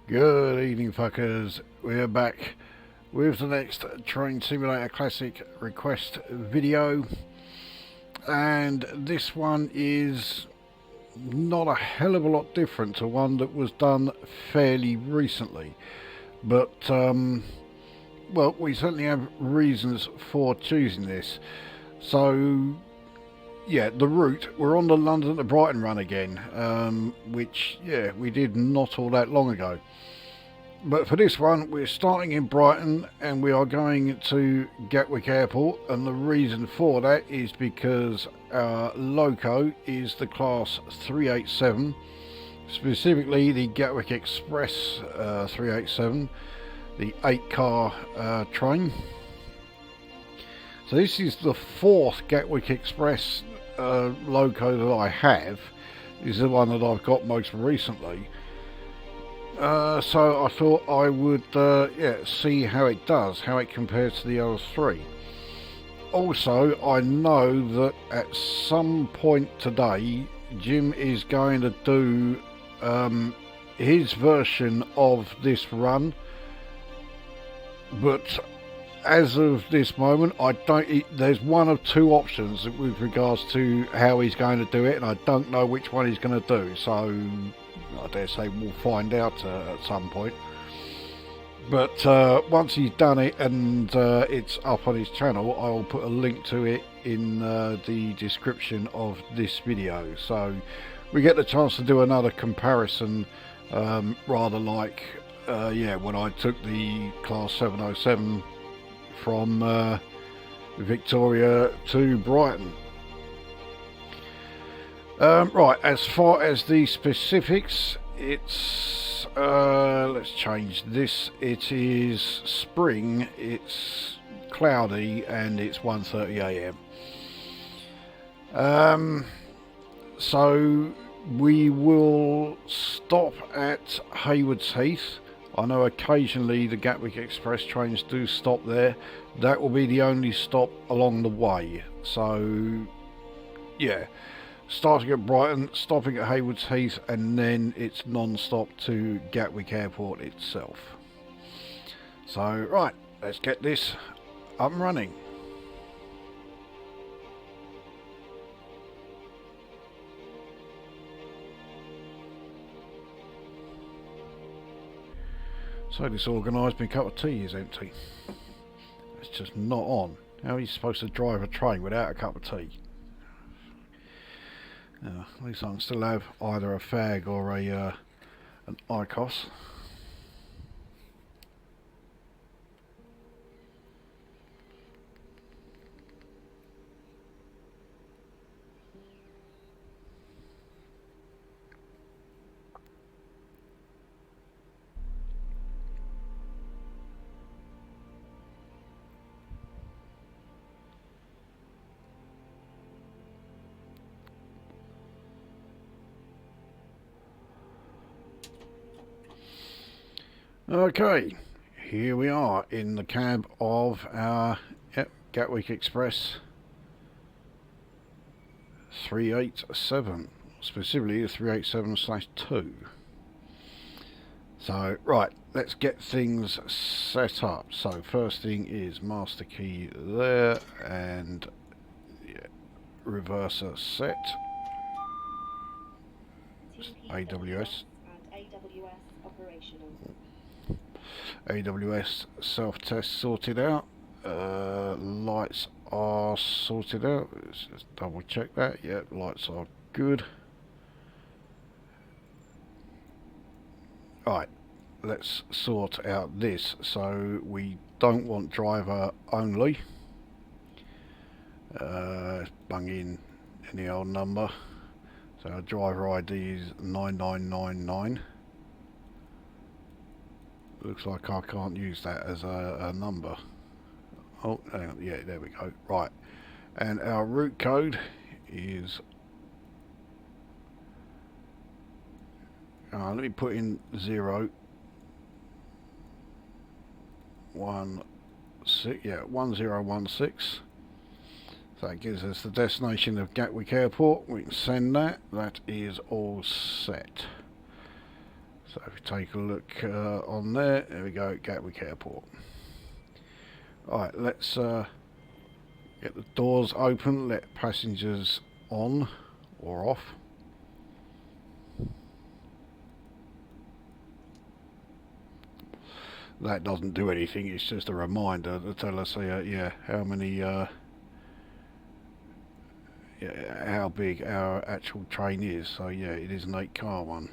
Good evening, fuckers. We're back with the next Train Simulator Classic request video, and this one is not a hell of a lot different to one that was done fairly recently, but well, we certainly have reasons for choosing this. So yeah, the route, we're on the London to Brighton run again, which, yeah, we did not all that long ago. But for this one, we're starting in Brighton and we are going to Gatwick Airport, and the reason for that is because our loco is the class 387, specifically the Gatwick Express 387, the 8-car train. So this is the fourth Gatwick Express loco that I have. This is the one that I've got most recently. So I thought I would see how it does, how it compares to the other three. Also, I know that at some point today, Jim is going to do his version of this run, but as of this moment, there's one of two options with regards to how he's going to do it, and I don't know which one he's going to do, so I dare say we'll find out at some point. But once he's done it and it's up on his channel, I'll put a link to it in the description of this video, so we get the chance to do another comparison, rather like when I took the class 707 from Victoria to Brighton. Right, as far as the specifics, it's let's change this. It is spring, it's cloudy, and it's 1:30 AM. So we will stop at Hayward's Heath. I know occasionally the Gatwick Express trains do stop there. That will be the only stop along the way. So yeah, starting at Brighton, stopping at Hayward's Heath, and then it's non-stop to Gatwick Airport itself. So right, let's get this up and running. So disorganised, my cup of tea is empty. It's just not on. How are you supposed to drive a train without a cup of tea? At least I can still have either a fag or an ICOS. Okay, here we are in the cab of our Gatwick Express 387, specifically the 387/2. So right, let's get things set up. So first thing is master key there, and reverser set, AWS. AWS self-test sorted out. Lights are sorted out. Let's just double check that. Yep, lights are good. Right, let's sort out this. So we don't want driver only. Bung in any old number. So our driver ID is 9999. Looks like I can't use that as a number. Oh, hang on. Yeah, there we go. Right, and our route code is let me put in 0 1 6, yeah, 1016. So that gives us the destination of Gatwick Airport. We can send that. That is all set. So if you take a look on there we go, Gatwick Airport. Alright, let's get the doors open, let passengers on or off. That doesn't do anything, it's just a reminder to tell us yeah, how many yeah, how big our actual train is. So yeah, it is an 8-car one.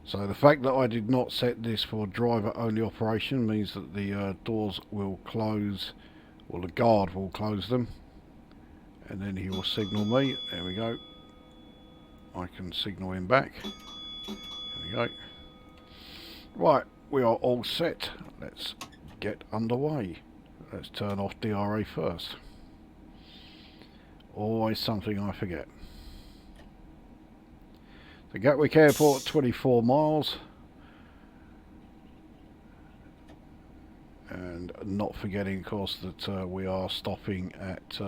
So the fact that I did not set this for driver only operation means that the doors will close, or the guard will close them, and then he will signal me. There we go. I can signal him back. There we go. Right, we are all set. Let's get underway. Let's turn off DRA first. Always something I forget. The Gatwick Airport, 24 miles. And not forgetting, of course, that we are stopping at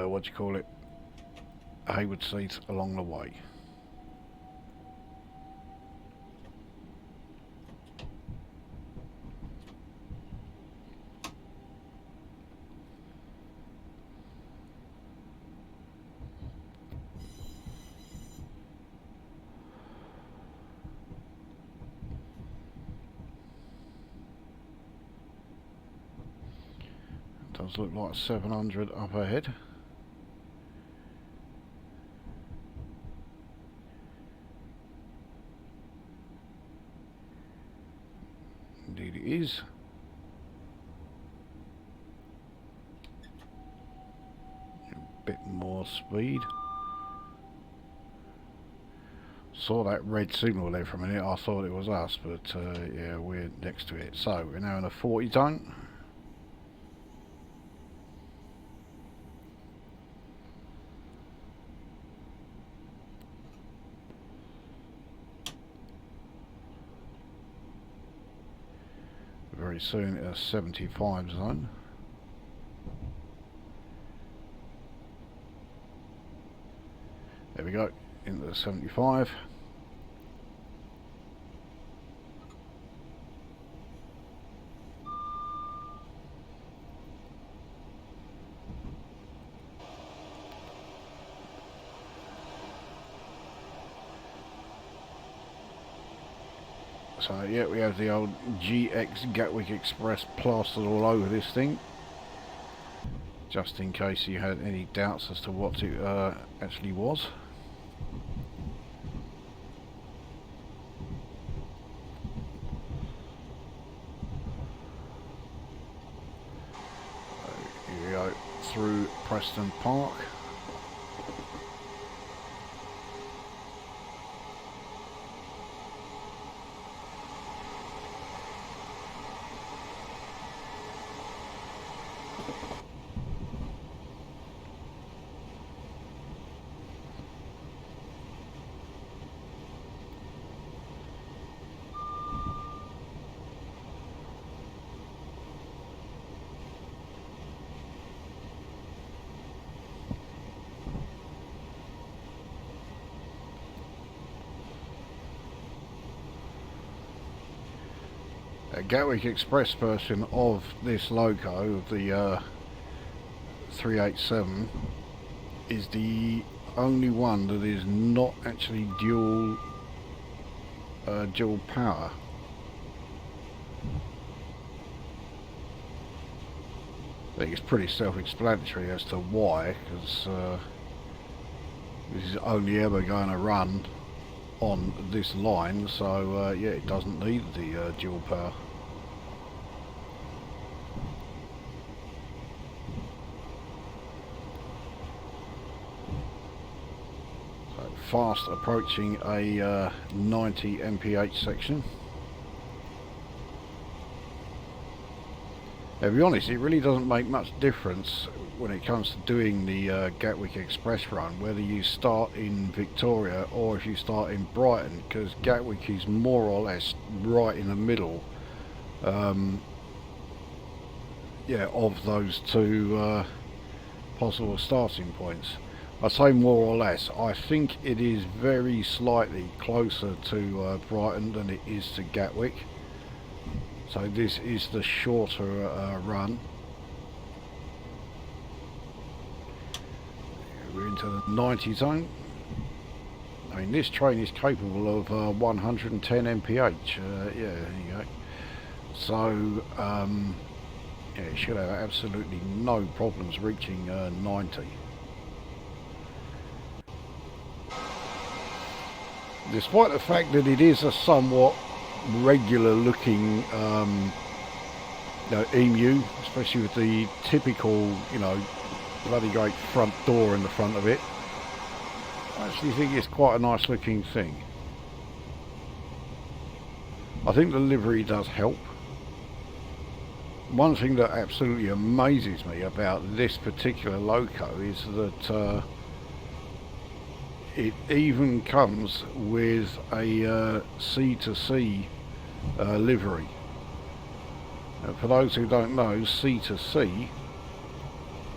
what do you call it, Hayward seat along the way. It does look like 700 up ahead. Indeed it is. A bit more speed. Saw that red signal there for a minute, I thought it was us, but yeah, we're next to it. So we're now in a 40 ton. Very soon a 75 zone. There we go, into the 75. So yeah, we have the old GX Gatwick Express plastered all over this thing, just in case you had any doubts as to what it actually was. Here we go, through Preston Park. Gatwick Express version of this loco, the 387, is the only one that is not actually dual power. I think it's pretty self-explanatory as to why, because this is only ever going to run on this line, so yeah, it doesn't need the dual power. So fast approaching a 90 mph section. To be honest, it really doesn't make much difference when it comes to doing the Gatwick Express run, whether you start in Victoria or if you start in Brighton, because Gatwick is more or less right in the middle. yeah, of those two possible starting points. I say more or less. I think it is very slightly closer to Brighton than it is to Gatwick. So this is the shorter run. We're into the 90 zone. I mean, this train is capable of 110 mph. Yeah, there you go. So, yeah, it should have absolutely no problems reaching 90. Despite the fact that it is a somewhat regular looking emu, especially with the typical, bloody great front door in the front of it, I actually think it's quite a nice looking thing. I think the livery does help. One thing that absolutely amazes me about this particular loco is that it even comes with a C2C livery. For those who don't know, C2C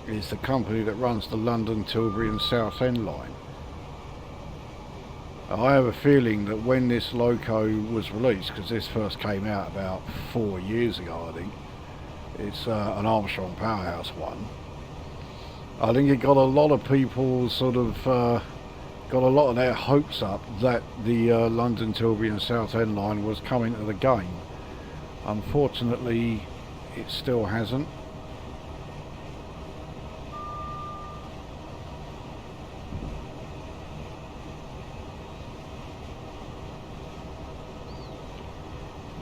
is the company that runs the London, Tilbury and Southend line. I have a feeling that when this loco was released, because this first came out about 4 years ago, I think, it's an Armstrong Powerhouse one, I think it got a lot of people sort of got a lot of their hopes up that the London, Tilbury and Southend line was coming to the game. Unfortunately, it still hasn't.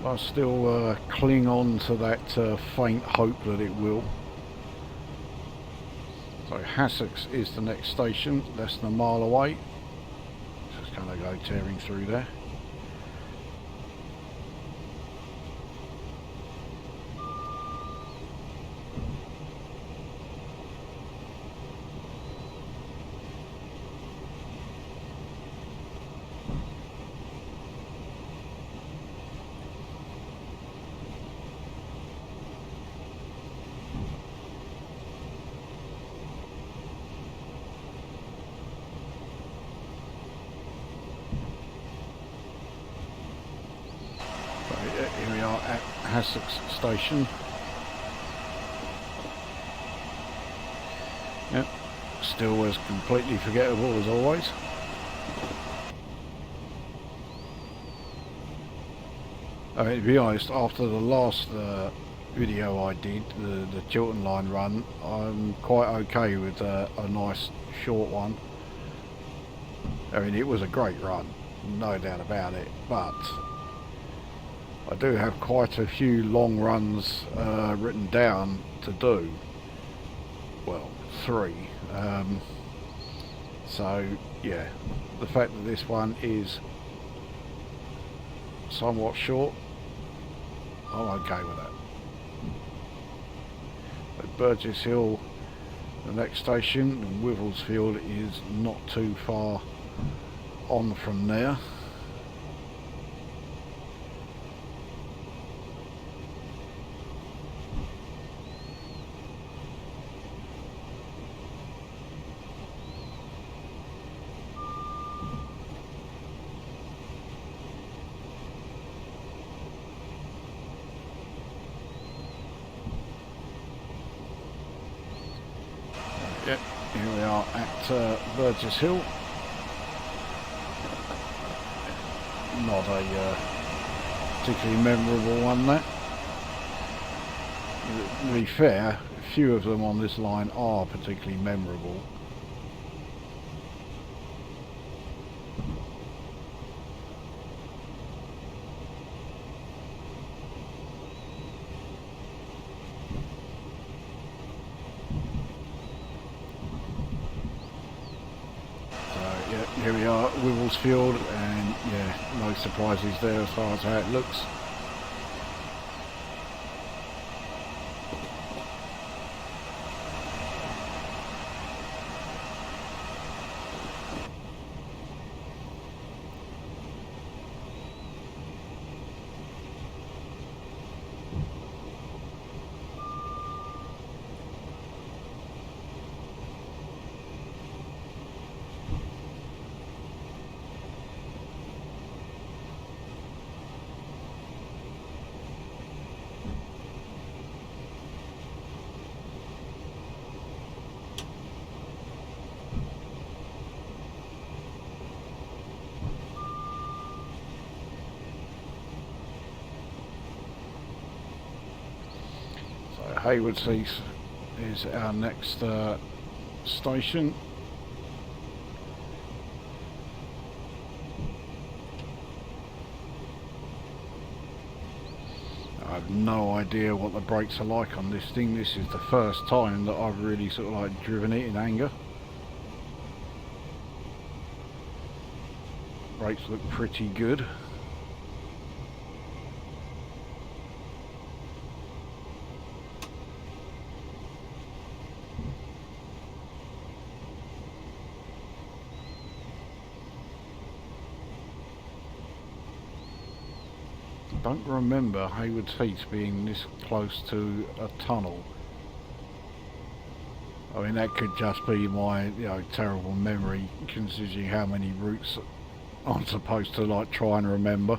I still cling on to that faint hope that it will. So Hassocks is the next station, less than a mile away. Just going to go tearing through there. Here we are at Hassocks station. Yep, still as completely forgettable as always. I mean, to be honest, after the last video I did, the Chiltern line run, I'm quite okay with a nice short one. I mean, it was a great run, no doubt about it, but I do have quite a few long runs written down to do. Well, 3. So yeah, the fact that this one is somewhat short, I'm okay with that. At Burgess Hill, the next station, and Wivelsfield is not too far on from there. Yep, here we are at Burgess Hill. Not a particularly memorable one, that. To be fair, a few of them on this line are particularly memorable. Here we are at Wivelsfield, and yeah, no surprises there as far as how it looks. Hayward Heath is our next station. I have no idea what the brakes are like on this thing. This is the first time that I've really sort of like driven it in anger. Brakes look pretty good. I don't remember Hayward Heath being this close to a tunnel. I mean, that could just be my, terrible memory, considering how many routes I'm supposed to like try and remember.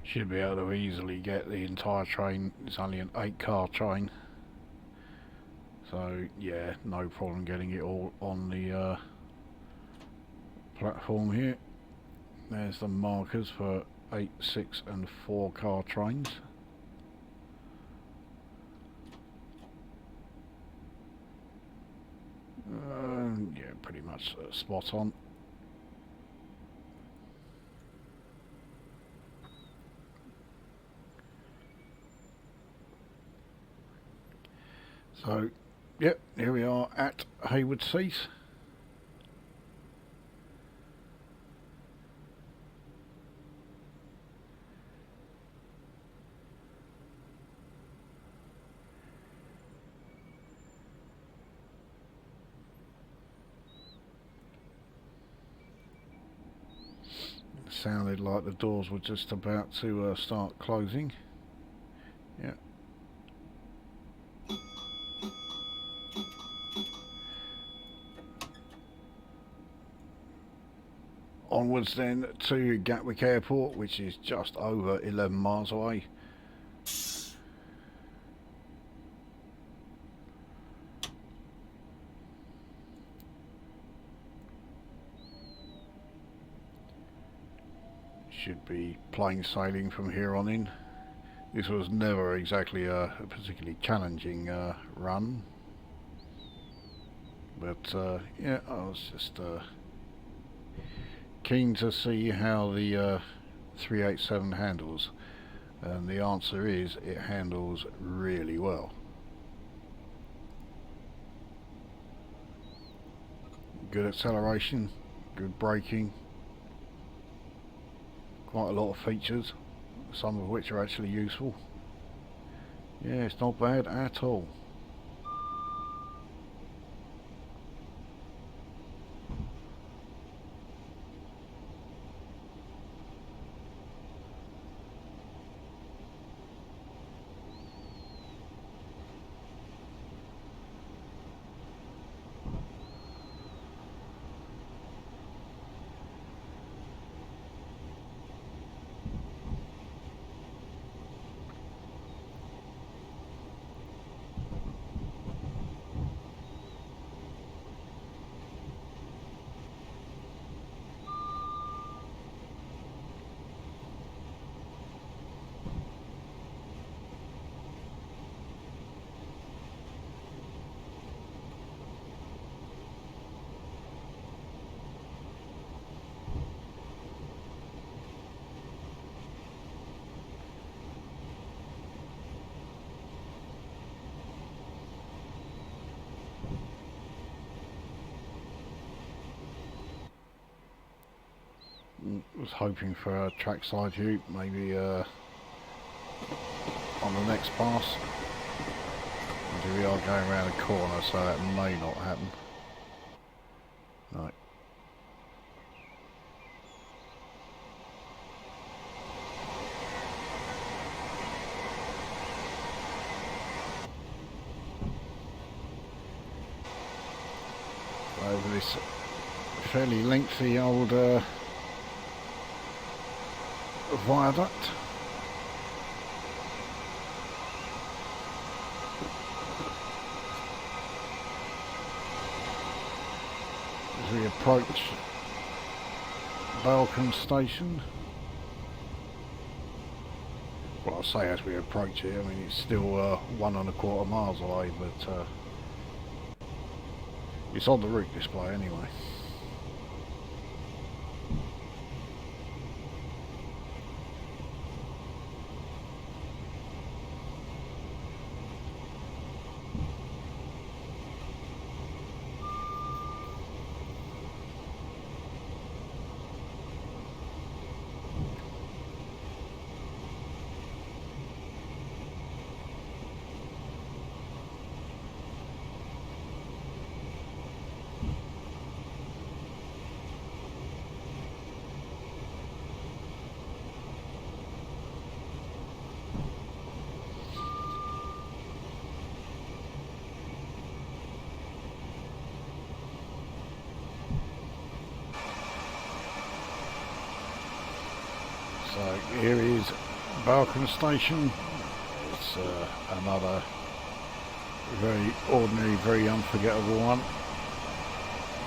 Should be able to easily get the entire train. It's only an 8-car train, so yeah, no problem getting it all on the platform here. There's the markers for 8, 6 and 4-car trains. Yeah, pretty much spot on. So, yep, here we are at Hayward Heath. It sounded like the doors were just about to start closing. Yeah. Onwards then to Gatwick Airport, which is just over 11 miles away. Should be plain sailing from here on in. This was never exactly a particularly challenging run, but yeah, I was just keen to see how the 387 handles, and the answer is it handles really well. Good acceleration, good braking, quite a lot of features, some of which are actually useful. Yeah, it's not bad at all. Was hoping for a trackside view, maybe on on the next pass. And we are going around a corner, so that may not happen. Right. Over this fairly lengthy old viaduct. As we approach Balcombe Station. Well, I say as we approach it, I mean it's still 1¼ miles away, but it's on the route display anyway. So here is Balcombe Station. It's another very ordinary, very unforgettable one.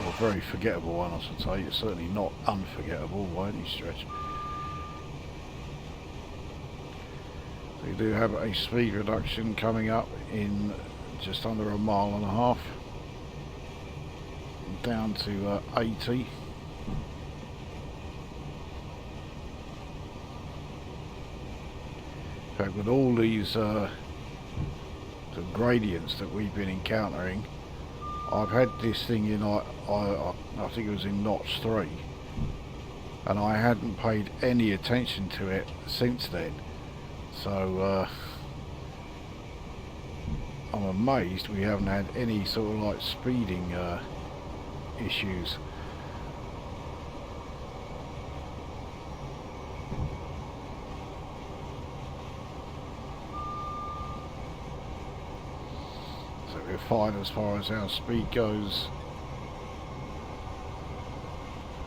Or very forgettable one, I should say. It's certainly not unforgettable by any stretch. We do have a speed reduction coming up in just under 1.5 miles, down to 80. With all these the gradients that we've been encountering, I've had this thing in I think it was in notch 3, and I hadn't paid any attention to it since then. So I'm amazed we haven't had any sort of like speeding issues. We're fine as far as our speed goes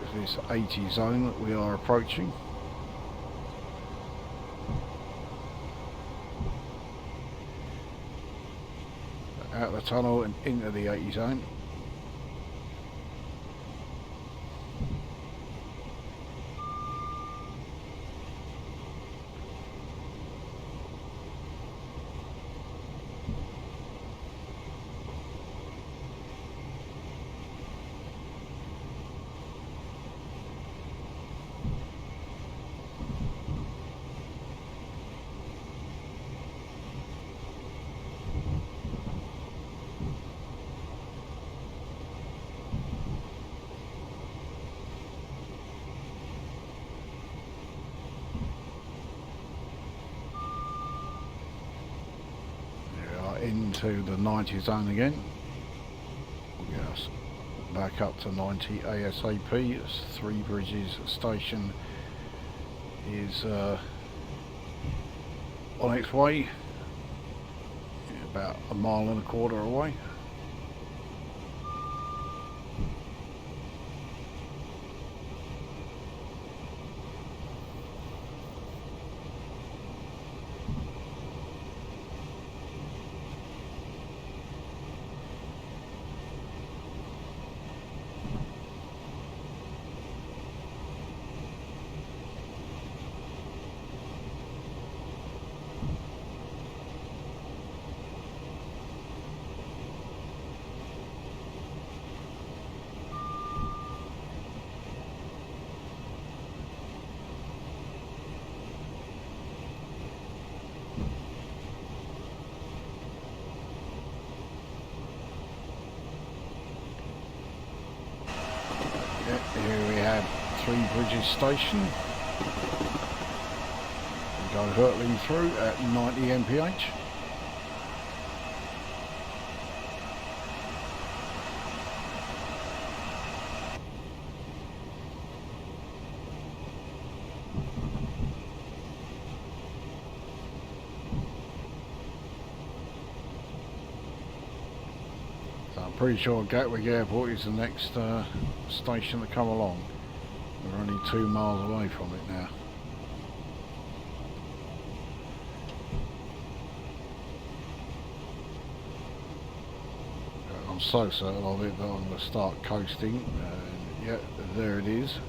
with this 80 zone that we are approaching. Out the tunnel and into the 80 zone. Into the 90 zone again. Yes, back up to 90 ASAP. It's Three Bridges station is on its way, about 1.25 miles away. Here we have Three Bridges station. Go hurtling through at 90 mph. I'm pretty sure Gatwick Airport is the next station to come along. We're only 2 miles away from it now. I'm so certain of it that I'm going to start coasting. Yeah, there it is.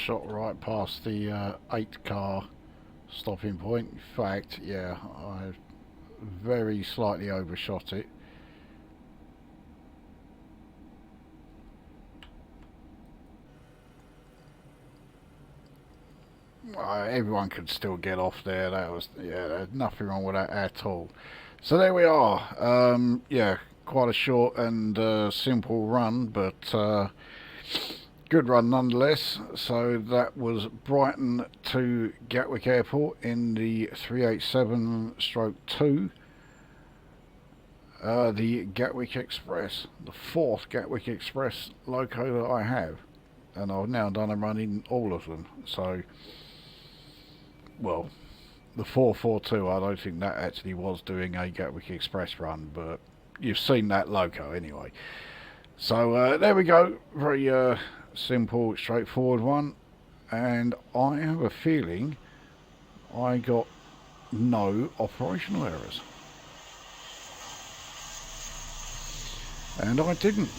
Shot right past the 8 car stopping point. In fact, yeah, I very slightly overshot it. Everyone could still get off there. That was, yeah, there's nothing wrong with that at all. So there we are. Yeah, quite a short and simple run, but good run nonetheless. So that was Brighton to Gatwick Airport in the 387/2. The Gatwick Express, the 4th Gatwick Express loco that I have, and I've now done a run in all of them. So, well, the 442, I don't think that actually was doing a Gatwick Express run, but you've seen that loco anyway. So there we go, very simple, straightforward one, and I have a feeling I got no operational errors. And I didn't.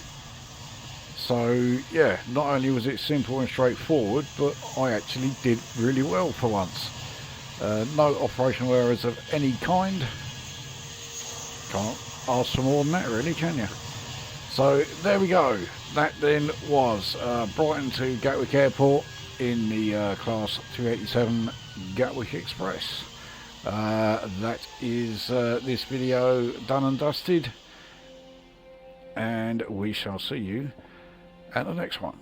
So yeah, not only was it simple and straightforward, but I actually did really well for once. No operational errors of any kind. Can't ask for more than that really, can you? So there we go. That then was Brighton to Gatwick Airport in the class 287 Gatwick Express. That is this video done and dusted, and we shall see you at the next one.